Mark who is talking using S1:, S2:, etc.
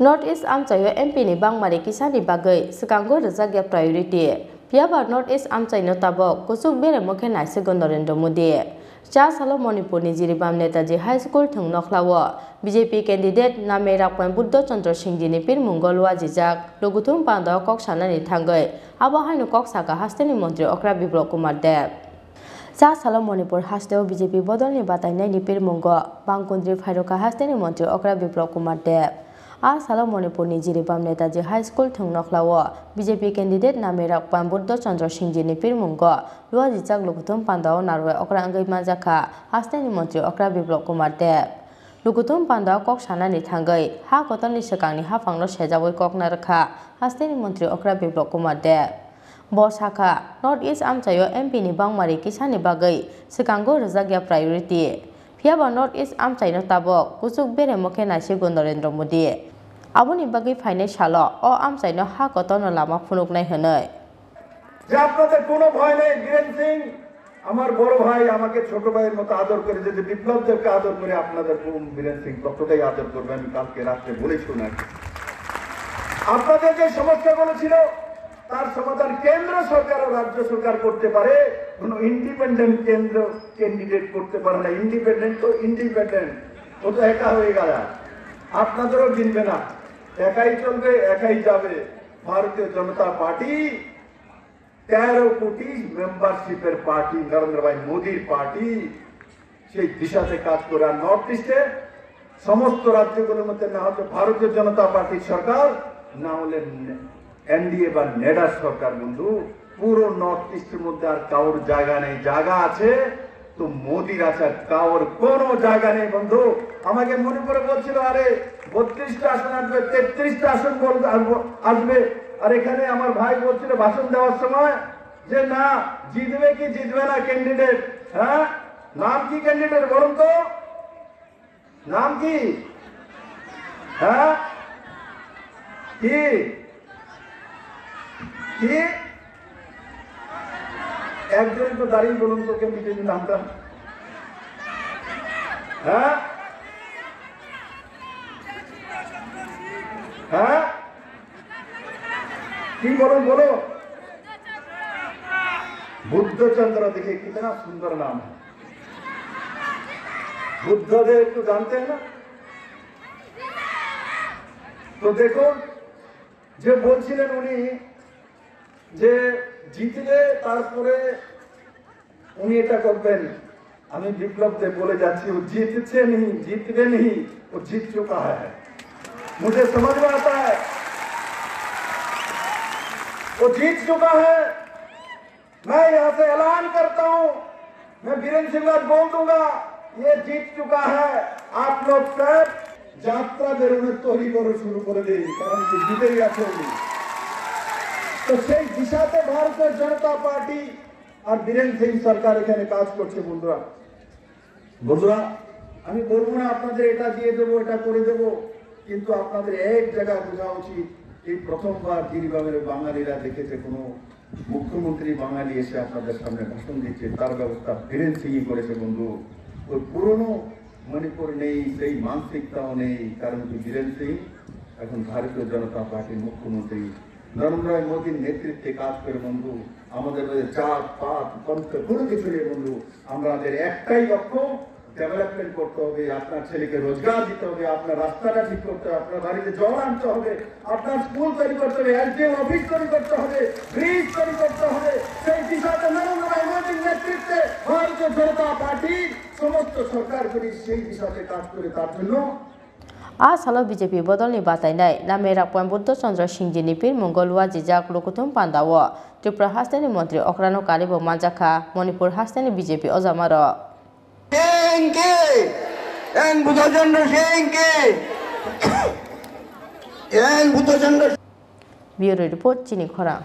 S1: North East Amchayo MP ni bangmari kisani bagai sekango rezagya priority. Piaba North East Amchaino tabok kusuk bere mokhe naisigo Narendra Modi. Cha salo Manipur ni jiribam Netaji High School thung nokhlawo BJP candidate name Rakpan Buddha Chandra Singh ni pir mungolwa jijak loguthum panda kok sanani thangai abo hainu kok saka hasteni mantri Okra Biplop Kumar Dev. Cha salo Manipur hasteo BJP bodol ni batainai ni pir mungo Bangkundri Phairoka hasteni mantri Okra Biplop Kumar Dev. A salo Manipur ni jiribam Netaji High School thung nokhlawo BJP candidate name Rakpan Buddha Chandra Singh ni pir mungo lua jijak loguthum panda narwe Okra angai manjaka hasteni mantri Okra Biplop Kumar Dev. Lugutum panda kok sanani thangai ha kotani sakangni ha phangno sejawai kok narakha hasteni mantri Okra Biplop Kumar Dev. Bo saka North East Amchayo MP ni bangmari kisani bagai sekango rezagya priority. Piaba North East Amchaino tabok kusuk bere mokhe naisigo Narendra Modi. Aboni bagai phainai salo o Amchaino ha kotono lama phunuknai hwnoi.
S2: যে আপনাদের কোনো ভয় নেই বীরেন সিং আমার বড় ভাই আমাকে ছোট ভাইয়ের মতো আদর করে যে বিপ্লবদেরকে আদর করে আপনাদের বীরেন সিং ততটাই আদর করবে আমি কালকে রাতে বলেছি ওনাকে আপনাদের যে সমস্যাগুলো ছিল তার সমাধান কেন্দ্র সরকার ও রাজ্য সরকার করতে পারে কোনো ইন্ডিপেন্ডেন্ট কেন্দ্র ক্যান্ডিডেট করতে পারে না ইন্ডিপেন্ডেন্ট তো ইন্ডিপেন্ডেন্ট ও তো একা হয়ে গেল আপনাদেরও কিনবে না একাই চলবে একাই যাবে ভারতীয় জনতা পার্টি 13 কোটি মেম্বারশিপের পার্টি নরেন্দ্র ভাই মোদির পার্টি সেই দিশাতে কাজ করে আর নর্থ ইস্টে সমস্ত রাজ্যগুলোর মধ্যে না হচ্ছে ভারতীয় জনতা পার্টির সরকার না হলে এনডিএ বা নেডার সরকার বন্ধু পুরো নর্থ ইস্টের মধ্যে আর কাউর জায়গা নেই জায়গা আছে তো মোদির আছে কাউর কোনো জায়গা নেই বন্ধু আমাকে মনে করে বলছিল আরে 32টা আসন আসবে 33টা আসন আসবে আর এখানে আমার ভাই বলছিল ভাষণ দেওয়ার সময় যে না জিতবে কি জিতবে না ক্যান্ডিডেট হ্যাঁ নাম কি ক্যান্ডিডেট বলুন তো নাম কি হ্যাঁ কি কি একজনই তো দাঁড়িয়ে বলুন তো ক্যান্ডিডেটের নামটা হ্যাঁ হ্যাঁ কি বলুন बोलो बुद्धचंद्र देखिए कितना सुंदर नाम है बुद्धदेव तो जानते हैं ना तो देखो যে বলছিলেন উনি যে জিতলে তারপরে উনি এটা করবেন আমি বিপ্লব দেব বলে যাচ্ছি ও जीतছে नहीं जीतবে नहीं वो जीत चुका है मुझे समझ में आता है वो जीत चुका है मैं यहां से ऐलान करता हूं मैं बीरेन सिंह बोल दूंगा ये जीत चुका है आप लोग सब যাত্রা বেরোনোর তৈরি করে শুরু করে দিই কারণ জিতেই আছে উনি তো সেই দিশাতে ভারতীয় জনতা পার্টি আর বীরেন সিং সরকার এখানে কাজ করছে বন্ধুরা বন্ধুরা আমি বলবো না আপনাদের এটা দিয়ে দেবো এটা করে দেবো কিন্তু আপনাদের এক জায়গায় বোঝা উচিত এই প্রথমবার গিরিবামের বাঙালিরা দেখেছে কোনো মুখ্যমন্ত্রী বাঙালি এসে আপনাদের সামনে ভাষণ দিচ্ছে তার ব্যবস্থা বীরেন সিংই করেছে বন্ধু ওই পুরনো মণিপুর নেই সেই মানসিকতাও নেই কারণ কি বীরেন সিং এখন ভারতীয় জনতা পার্টির মুখ্যমন্ত্রী নরেন্দ্র মোদীর নেতৃত্বে কাজ করে বন্ধু আমাদের জাত পাত পন্থ কোনো কিছু নেই বন্ধু আমাদের একটাই লক্ষ্য ডেভেলপমেন্ট করতে হবে আপনার ছেলেকে রোজগার দিতে হবে আপনার রাস্তাটা ঠিক করতে হবে আপনার বাড়িতে জল আনতে হবে আপনার স্কুল তৈরি করতে হবে এসডিএম অফিস তৈরি করতে হবে ব্রিজ তৈরি করতে হবে সেই দিশাতে নরেন্দ্র মোদীর নেতৃত্বে ভারতীয় জনতা পার্টি সমস্ত সরকারগুলি সেই দিশাতে কাজ করে তার জন্য
S1: A salo BJP bodol ni batainai name Rakpan Buddha Chandra Singh ni pir mongolwa jijak lokuthum pandawo Tripura hasteni mantri Okrano Kalibo manjaka Manipur hasteni BJP ojamaro
S3: En Buddha Chandra Singh
S1: Bureau report Chini Khora